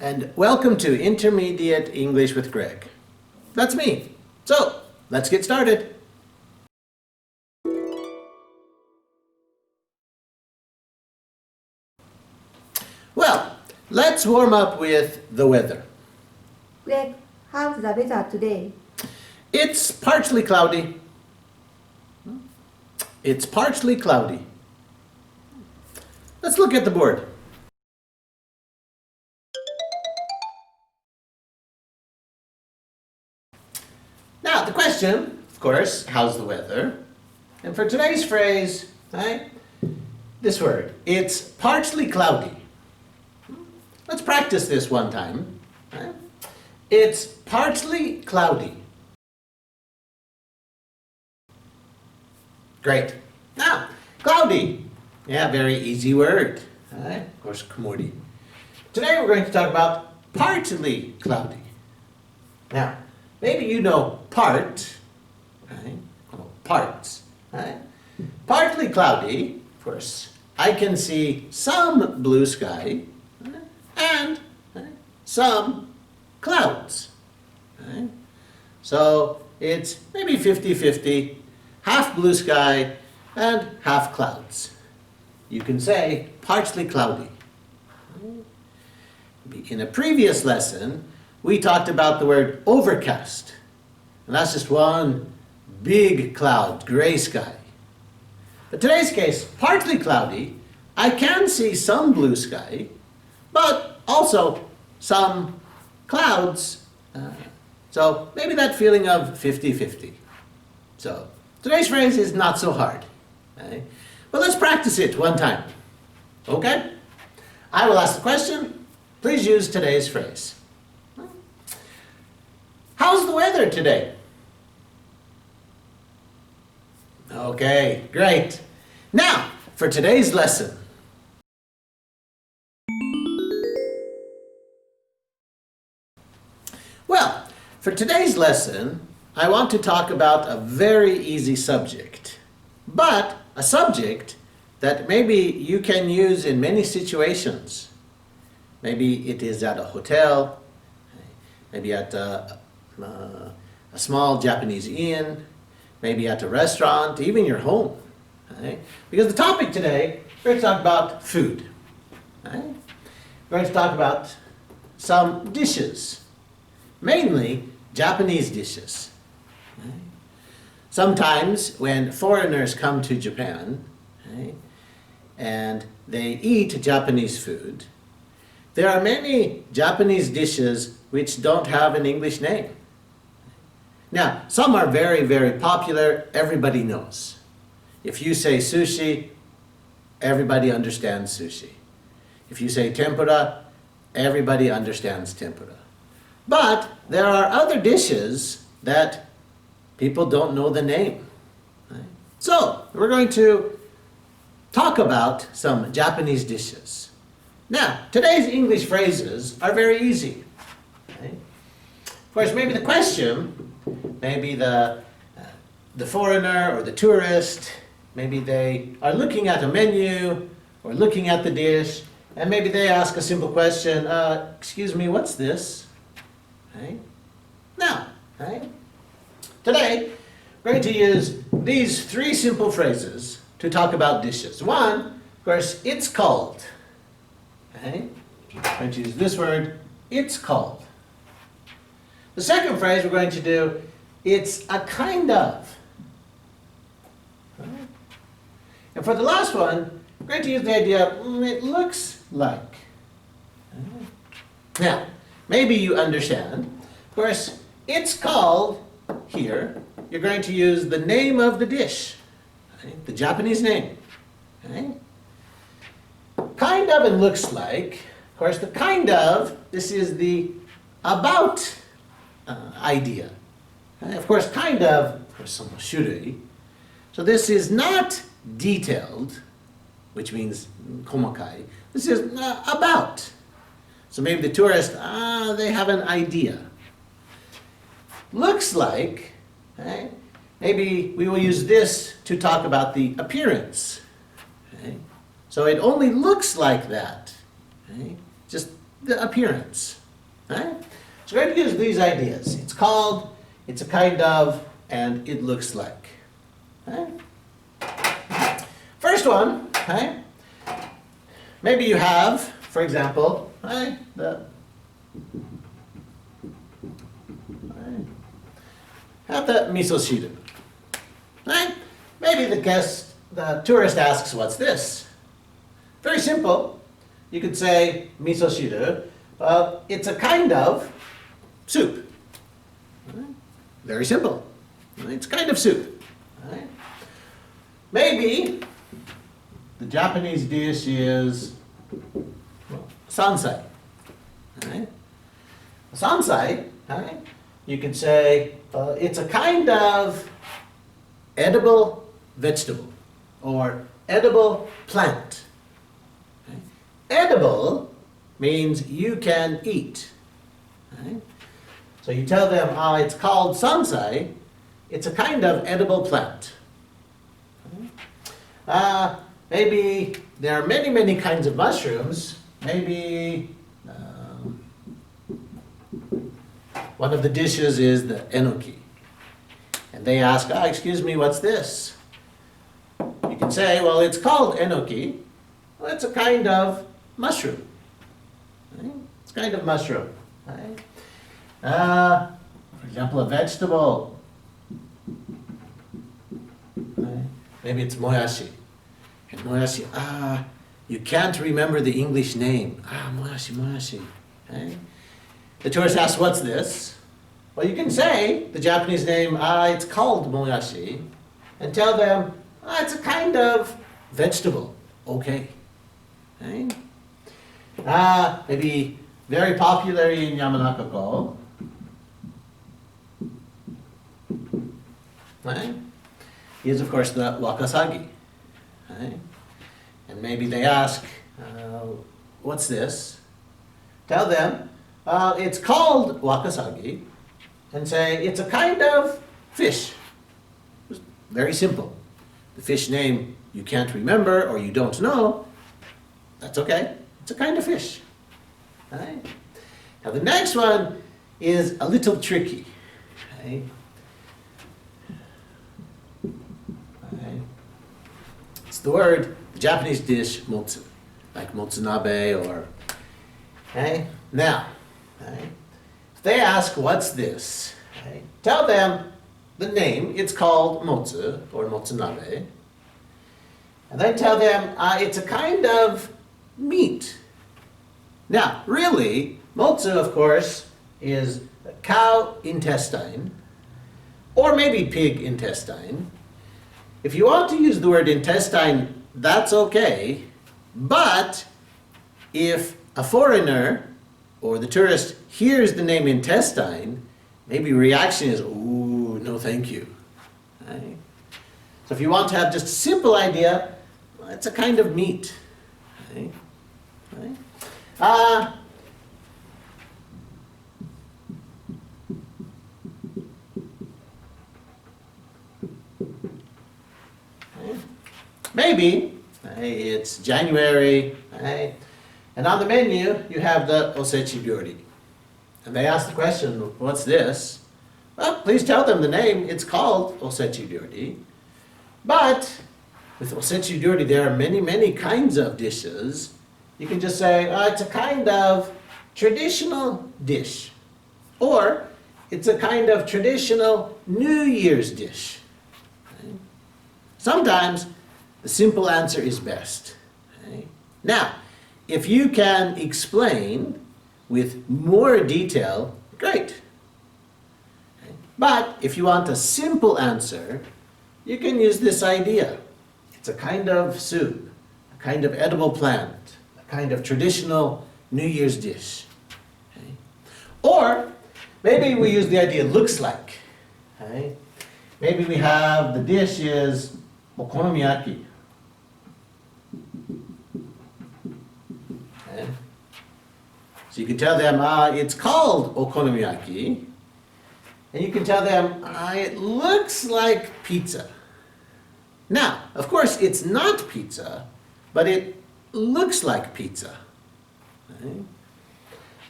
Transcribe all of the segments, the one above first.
and welcome to Intermediate English with Gregg. That's me. So, let's get started. Well, let's warm up with the weather. Gregg, how's the weather today? It's partly cloudy. It's partly cloudy. Let's look at the board. Now, the question, of course, how's the weather? And for today's phrase, right, this word, it's partly cloudy. Let's practice this one time. Right? It's partly cloudy. Great. Now, cloudy. Yeah, very easy word. Right? Of course, kumori. Today we're going to talk about partly cloudy. Now, maybe you know part, right? Parts, right? Partly cloudy, of course. I can see some blue sky, right? And some clouds, right? So it's maybe 50-50, half blue sky and half clouds. You can say partly cloudy. In a previous lesson, we talked about the word overcast. And that's just one big cloud, gray sky. But today's case, partly cloudy, I can see some blue sky, but also some clouds. So maybe that feeling of 50-50. So today's phrase is not so hard. Right? But let's practice it one time. Okay? I will ask the question. Please use today's phrase. How's the weather today? Okay, great. Now, for today's lesson. Well, for today's lesson, I want to talk about a very easy subject, but a subject that maybe you can use in many situations. Maybe it is at a hotel, maybe at a small Japanese inn, maybe at a restaurant, even your home. Right? Because the topic today, we're going to talk about food. Right? We're going to talk about some dishes, mainly Japanese dishes. Right? Sometimes when foreigners come to Japan, right, and they eat Japanese food, there are many Japanese dishes which don't have an English name. Now, some are very, very popular, everybody knows. If you say sushi, everybody understands sushi. If you say tempura, everybody understands tempura. But there are other dishes that people don't know the name. Right? So, we're going to talk about some Japanese dishes. Now, today's English phrases are very easy. Right? Of course, maybe the question, maybe the foreigner or the tourist, maybe they are looking at a menu or looking at the dish, and maybe they ask a simple question, excuse me, what's this? Right? Now, right? Today, we're going to use these three simple phrases to talk about dishes. One, of course, it's called. Okay? I'm going to use this word, it's called. The second phrase we're going to do, it's a kind of. Right? And for the last one, we're going to use the idea, it looks like. Right? Now, maybe you understand. Of course, it's called here. You're going to use the name of the dish, right? The Japanese name. Right? Kind of and looks like. Of course, the kind of, this is the about idea. Of course, kind of course, some shurei. So this is not detailed, which means komakai. This is about. So maybe the tourist, they have an idea. Looks like, right? Maybe we will use this to talk about the appearance. Okay? So it only looks like that. Okay? Just the appearance. Right? So we're going to use these ideas. It's called, it's a kind of, and it looks like. Right? First one, right? Maybe you have, for example, right, have the miso shiru. Right? Maybe the tourist asks, what's this? Very simple. You could say miso shiru. It's a kind of soup. Right? Very simple. Right? It's a kind of soup. Right? Maybe the Japanese dish is sansai. Right? Sansai, right? You could say it's a kind of edible vegetable or edible plant. Okay? Edible means you can eat. Right? So you tell them, it's called sansai, it's a kind of edible plant. Okay? Maybe there are many, many kinds of mushrooms. Maybe one of the dishes is the enoki. And they ask, excuse me, what's this? You can say, well, it's called enoki. Well, it's a kind of mushroom. Right? It's a kind of mushroom. Right? For example, a vegetable. Right? Maybe it's moyashi. And moyashi, you can't remember the English name. Moyashi. Right? The tourist asks, what's this? Well, you can say the Japanese name, it's called moyashi, and tell them, it's a kind of vegetable. Okay. Right? Maybe very popular in Yamanaka, right, is of course the wakasagi. Right? And maybe they ask, what's this? Tell them, it's called wakasagi, and say it's a kind of fish. Very simple. The fish name you can't remember or you don't know, that's okay. It's a kind of fish. Right? Now the next one is a little tricky. Right? Right? It's the word, the Japanese dish, motsu, like motsunabe or, okay? Now, right? If they ask, what's this? Right? Tell them the name, it's called motsu or motsunabe. And then tell them it's a kind of meat. Now, really, motsu, of course, is cow intestine, or maybe pig intestine. If you want to use the word intestine, that's okay. But if a foreigner or the tourist hears the name intestine, maybe reaction is, ooh, no thank you. Right? So if you want to have just a simple idea, it's a kind of meat. Right? Right? Maybe it's January, right? And on the menu you have the osechi ryori. And they ask the question, what's this? Well, please tell them the name. It's called osechi ryori. But with osechi ryori there are many, many kinds of dishes. You can just say, it's a kind of traditional dish. Or it's a kind of traditional New Year's dish. Right? Sometimes the simple answer is best. Right? Now, if you can explain with more detail, great. Right? But if you want a simple answer, you can use this idea. It's a kind of soup, a kind of edible plant, a kind of traditional New Year's dish. Okay? Or maybe we use the idea looks like. Okay? Maybe we have the dish is okonomiyaki. Okay? So you can tell them it's called okonomiyaki, and you can tell them it looks like pizza. Now, of course, it's not pizza, but it looks like pizza. Okay?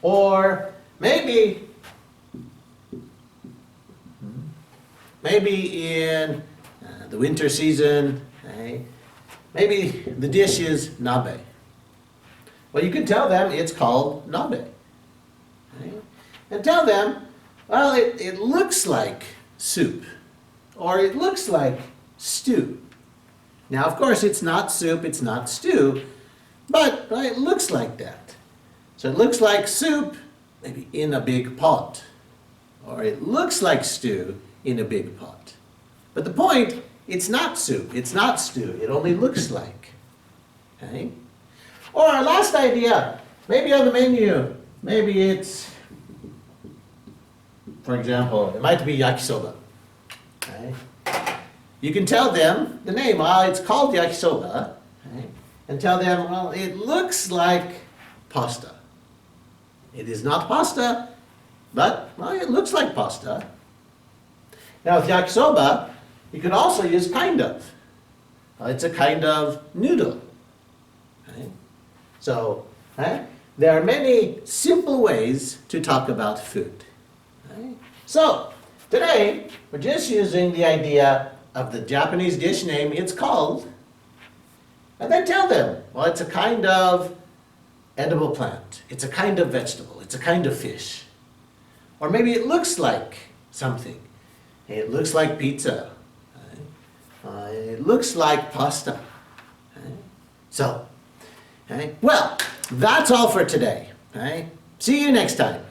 Or maybe in the winter season, okay, maybe the dish is nabe. Well, you can tell them it's called nabe. Okay? And tell them, well, it looks like soup, or it looks like stew. Now, of course, it's not soup, it's not stew, but well, it looks like that. So it looks like soup, maybe in a big pot, or it looks like stew in a big pot. But the point, it's not soup, it's not stew, it only looks like. Okay? Or our last idea, maybe on the menu, maybe it's, for example, it might be yakisoba. Okay? You can tell them the name, it's called yakisoba, okay? And tell them, well, it looks like pasta. It is not pasta, but well, it looks like pasta. Now with yakisoba, you can also use kind of. It's a kind of noodle. Okay? So, there are many simple ways to talk about food. Okay? So, today, we're just using the idea of the Japanese dish name it's called, and then tell them, well, it's a kind of edible plant. It's a kind of vegetable. It's a kind of fish. Or maybe it looks like something. It looks like pizza. It looks like pasta. So, well, that's all for today. See you next time.